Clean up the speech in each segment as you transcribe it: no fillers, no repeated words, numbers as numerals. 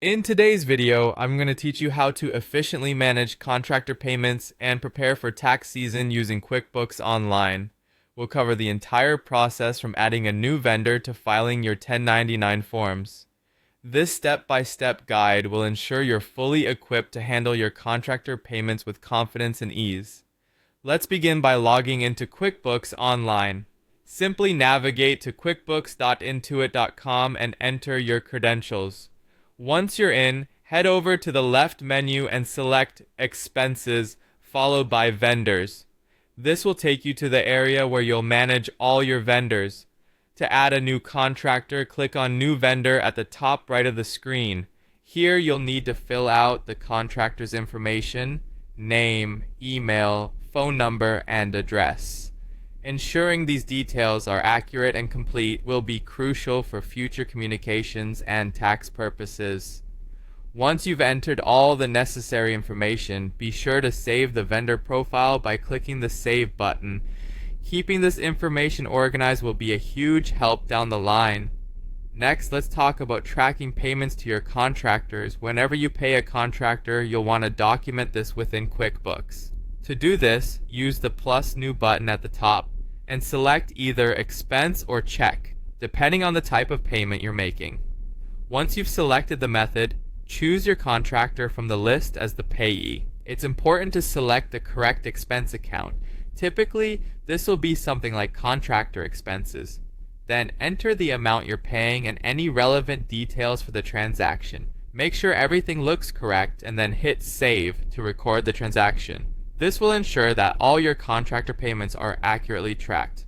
In today's video, I'm going to teach you how to efficiently manage contractor payments and prepare for tax season using QuickBooks Online. We'll cover the entire process from adding a new vendor to filing your 1099 forms. This step-by-step guide will ensure you're fully equipped to handle your contractor payments with confidence and ease. Let's begin by logging into QuickBooks Online. Simply navigate to quickbooks.intuit.com and enter your credentials. Once you're in, head over to the left menu and select Expenses, followed by Vendors. This will take you to the area where you'll manage all your vendors. To add a new contractor, click on New Vendor at the top right of the screen. Here you'll need to fill out the contractor's information, name, email, phone number, and address. Ensuring these details are accurate and complete will be crucial for future communications and tax purposes. Once you've entered all the necessary information, be sure to save the vendor profile by clicking the Save button. Keeping this information organized will be a huge help down the line. Next, let's talk about tracking payments to your contractors. Whenever you pay a contractor, you'll want to document this within QuickBooks. To do this, use the plus new button at the top and select either expense or check, depending on the type of payment you're making. Once you've selected the method, choose your contractor from the list as the payee. It's important to select the correct expense account. Typically, this will be something like contractor expenses. Then enter the amount you're paying and any relevant details for the transaction. Make sure everything looks correct and then hit Save to record the transaction. This will ensure that all your contractor payments are accurately tracked.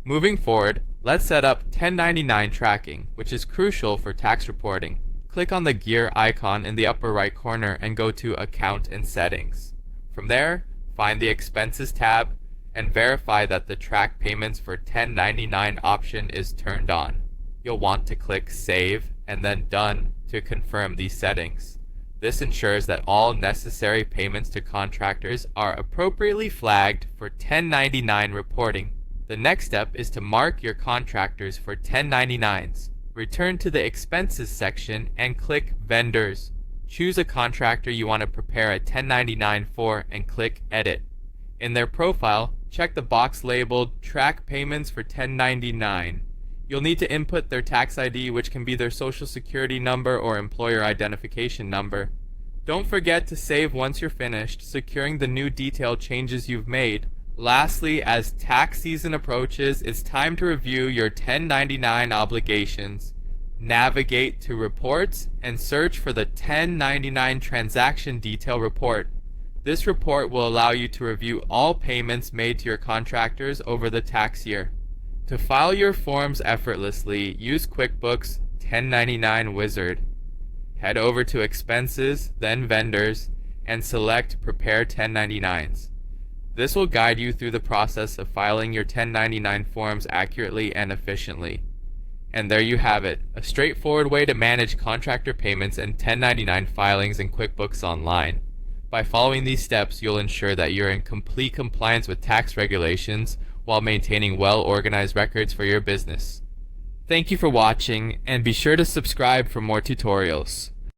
Moving forward, let's set up 1099 tracking, which is crucial for tax reporting. Click on the gear icon in the upper right corner and go to Account and Settings. From there, find the Expenses tab and verify that the Track Payments for 1099 option is turned on. You'll want to click Save and then Done to confirm these settings. This ensures that all necessary payments to contractors are appropriately flagged for 1099 reporting. The next step is to mark your contractors for 1099s. Return to the Expenses section and click Vendors. Choose a contractor you want to prepare a 1099 for and click Edit. In their profile, check the box labeled Track Payments for 1099. You'll need to input their tax ID, which can be their social security number or employer identification number. Don't forget to save once you're finished, securing the new detail changes you've made. Lastly, as tax season approaches, it's time to review your 1099 obligations. Navigate to Reports and search for the 1099 Transaction Detail Report. This report will allow you to review all payments made to your contractors over the tax year. To file your forms effortlessly, use QuickBooks 1099 Wizard. Head over to Expenses, then Vendors, and select Prepare 1099s. This will guide you through the process of filing your 1099 forms accurately and efficiently. And there you have it, a straightforward way to manage contractor payments and 1099 filings in QuickBooks Online. By following these steps, you'll ensure that you're in complete compliance with tax regulations while maintaining well-organized records for your business. Thank you for watching, and be sure to subscribe for more tutorials.